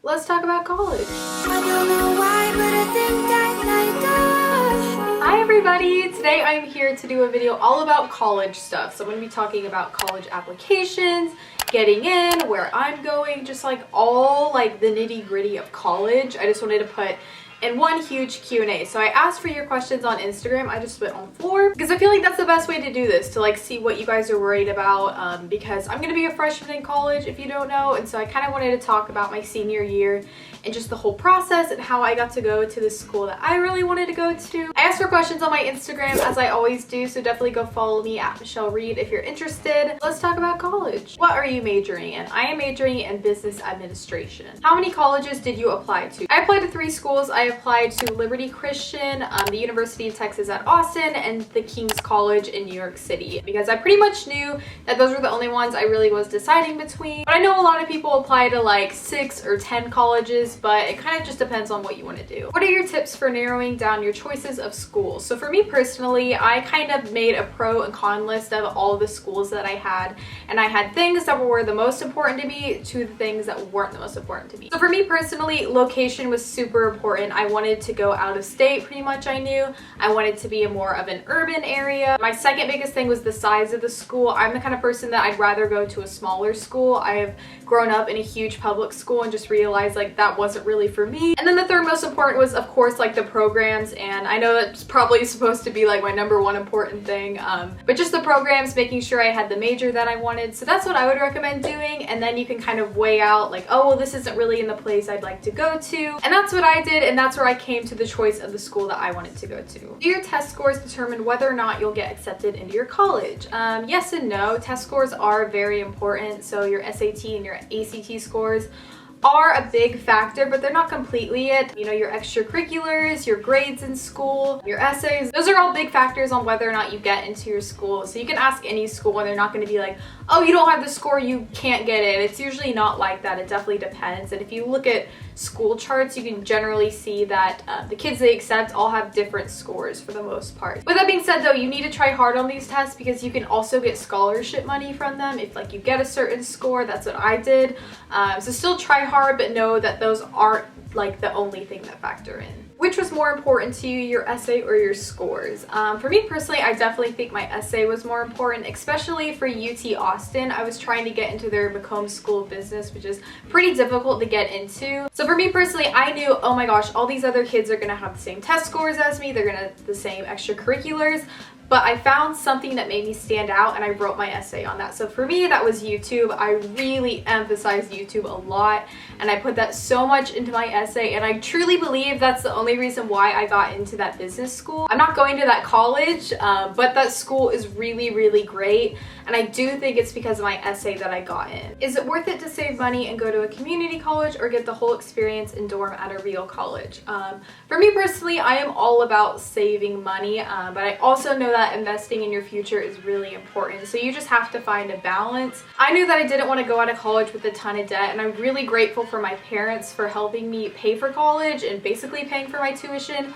Let's talk about college. I don't know why, but I think I like us. Hi everybody! Today I'm here to do a video all about college stuff. So I'm going to be talking about college applications, getting in, where I'm going, just like all like the nitty-gritty of college. I just wanted to put in one huge Q&A. So I asked for your questions on Instagram. I just went on the floor because I feel like that's the best way to do this, to like see what you guys are worried about, because I'm gonna be a freshman in college if you don't know, and so I kind of wanted to talk about my senior year and just the whole process and how I got to go to the school that I really wanted to go to. I asked for questions on my Instagram as I always do, so definitely go follow me at Michelle Reed if you're interested. Let's talk about college. What are you majoring in? I am majoring in business administration. How many colleges did you apply to? I applied to 3 schools. I applied to Liberty Christian, the University of Texas at Austin, and the King's College in New York City, because I pretty much knew that those were the only ones I really was deciding between. But I know a lot of people apply to like 6 or 10 colleges, but it kind of just depends on what you want to do. What are your tips for narrowing down your choices of schools? So for me personally, I kind of made a pro and con list of all of the schools that I had, and I had things that were the most important to me to the things that weren't the most important to me. So for me personally, location was super important. I wanted to go out of state, pretty much. I knew I wanted to be more of an urban area. My second biggest thing was the size of the school. I'm the kind of person that I'd rather go to a smaller school. I have grown up in a huge public school and just realized like that wasn't really for me. And then the third most important was, of course, like the programs, and I know that's probably supposed to be like my #1 important thing, but just the programs, making sure I had the major that I wanted. So that's what I would recommend doing, and then you can kind of weigh out like, oh well, this isn't really in the place I'd like to go to, and that's what I did, and that's where I came to the choice of the school that I wanted to go to. Do your test scores determine whether or not you'll get accepted into your college? Yes and no. Test scores are very important, so your SAT and your ACT scores are a big factor, but they're not completely it. You know, your extracurriculars, your grades in school, your essays, those are all big factors on whether or not you get into your school. So you can ask any school and they're not going to be like, oh, you don't have the score, you can't get in. It's usually not like that. It definitely depends. And if you look at school charts, you can generally see that the kids they accept all have different scores for the most part. With that being said though, you need to try hard on these tests because you can also get scholarship money from them if like you get a certain score. That's what I did. So still try hard, but know that those aren't like the only thing that factor in. Which was more important to you, your essay or your scores? For me personally, I definitely think my essay was more important, especially for UT Austin. I was trying to get into their Macomb School of Business, which is pretty difficult to get into. So for me personally, I knew, oh my gosh, all these other kids are gonna have the same test scores as me, they're gonna have the same extracurriculars, but I found something that made me stand out and I wrote my essay on that. So for me, that was YouTube. I really emphasized YouTube a lot and I put that so much into my essay, and I truly believe that's the only reason why I got into that business school. I'm not going to that college, but that school is really, really great, and I do think it's because of my essay that I got in. Is it worth it to save money and go to a community college or get the whole experience in dorm at a real college? For me personally, I am all about saving money, but I also know that investing in your future is really important. So you just have to find a balance. I knew that I didn't want to go out of college with a ton of debt, and I'm really grateful for my parents for helping me pay for college and basically paying for my tuition.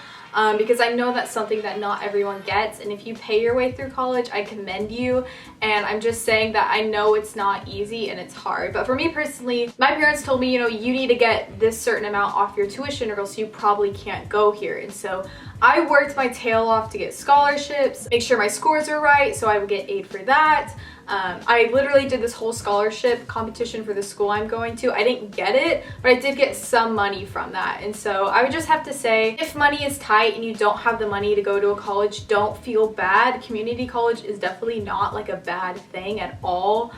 Because I know that's something that not everyone gets, and if you pay your way through college, I commend you, and I'm just saying that I know it's not easy and it's hard. But for me personally, my parents told me, you know, you need to get this certain amount off your tuition or else you probably can't go here, and so I worked my tail off to get scholarships, make sure my scores were right so I would get aid for that. I literally did this whole scholarship competition for the school I'm going to. I didn't get it, but I did get some money from that. And so I would just have to say, if money is tight and you don't have the money to go to a college, don't feel bad. Community college is definitely not like a bad thing at all.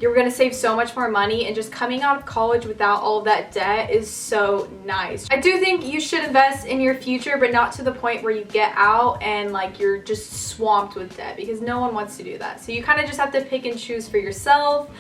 You're gonna save so much more money, and just coming out of college without all of that debt is so nice. I do think you should invest in your future, but not to the point where you get out and like you're just swamped with debt, because no one wants to do that. So you kind of just have to pick and choose for yourself.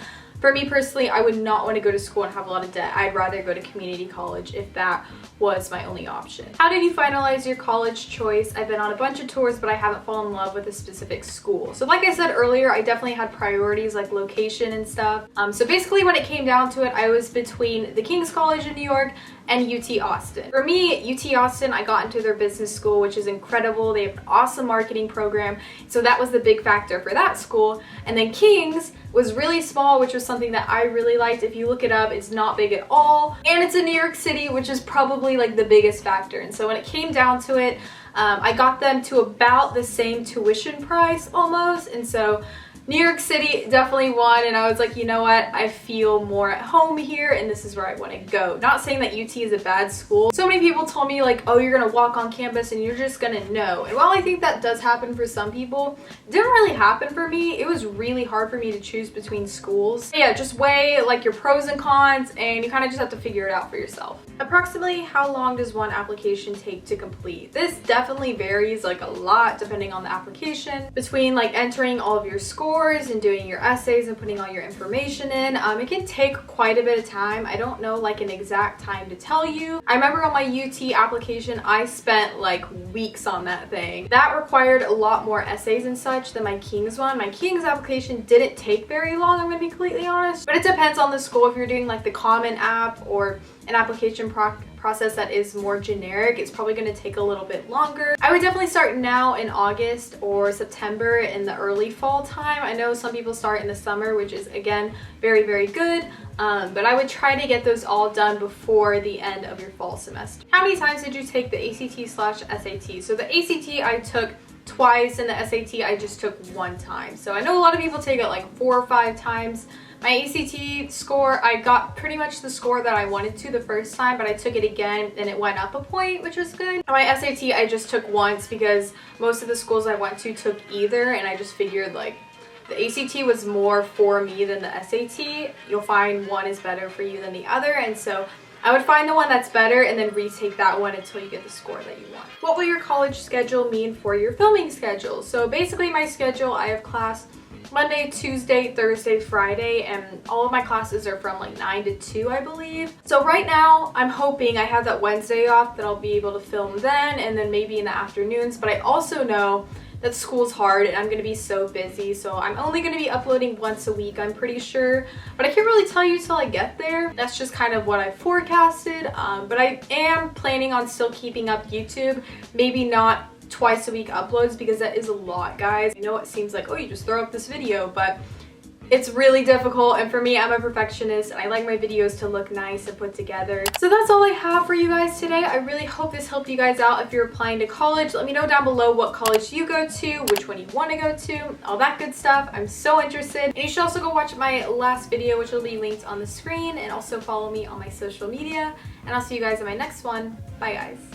For me personally, I would not want to go to school and have a lot of debt. I'd rather go to community college if that was my only option. How did you finalize your college choice? I've been on a bunch of tours, but I haven't fallen in love with a specific school. So like I said earlier, I definitely had priorities like location and stuff. So basically when it came down to it, I was between the King's College in New York and UT Austin. For me, UT Austin, I got into their business school, which is incredible. They have an awesome marketing program. So that was the big factor for that school. And then King's, was really small, which was something that I really liked. If you look it up, it's not big at all. And it's in New York City, which is probably like the biggest factor. And so when it came down to it, I got them to about the same tuition price almost. And so New York City definitely won, and I was like, you know what, I feel more at home here and this is where I want to go. Not saying that UT is a bad school. So many people told me like, oh, you're gonna walk on campus and you're just gonna know. And while I think that does happen for some people, it didn't really happen for me. It was really hard for me to choose between schools. But yeah, just weigh like your pros and cons, and you kind of just have to figure it out for yourself. Approximately how long does one application take to complete? This definitely varies like a lot depending on the application. Between like entering all of your scores and doing your essays and putting all your information in, it can take quite a bit of time. I don't know like an exact time to tell you. I remember on my UT application, I spent like weeks on that thing. That required a lot more essays and such than my King's one. My King's application didn't take very long, I'm gonna be completely honest, but it depends on the school. If you're doing like the Common app or an application process that is more generic, it's probably going to take a little bit longer. I would definitely start now in August or September in the early fall time. I know some people start in the summer, which is again very, very good, but I would try to get those all done before the end of your fall semester. How many times did you take the ACT/SAT? So the ACT I took twice, and the SAT I just took one time. So I know a lot of people take it like 4 or 5 times. My ACT score, I got pretty much the score that I wanted to the first time, but I took it again and it went up a point, which was good. And my SAT I just took once because most of the schools I went to took either, and I just figured like the ACT was more for me than the SAT. You'll find one is better for you than the other, and so I would find the one that's better and then retake that one until you get the score that you want. What will your college schedule mean for your filming schedule? So basically my schedule, I have class Monday, Tuesday, Thursday, Friday, and all of my classes are from like 9 to 2, I believe. So right now, I'm hoping I have that Wednesday off that I'll be able to film then, and then maybe in the afternoons, but I also know that school's hard and I'm gonna be so busy, so I'm only gonna be uploading once a week, I'm pretty sure, but I can't really tell you till I get there. That's just kind of what I forecasted, but I am planning on still keeping up YouTube, maybe not twice a week uploads, because that is a lot, guys. I know it seems like, oh, you just throw up this video, but it's really difficult, and for me, I'm a perfectionist and I like my videos to look nice and put together. So that's all I have for you guys today. I really hope this helped you guys out if you're applying to college. Let me know down below what college you go to, which one you want to go to, all that good stuff. I'm so interested. And you should also go watch my last video, which will be linked on the screen, and also follow me on my social media. And I'll see you guys in my next one. Bye, guys.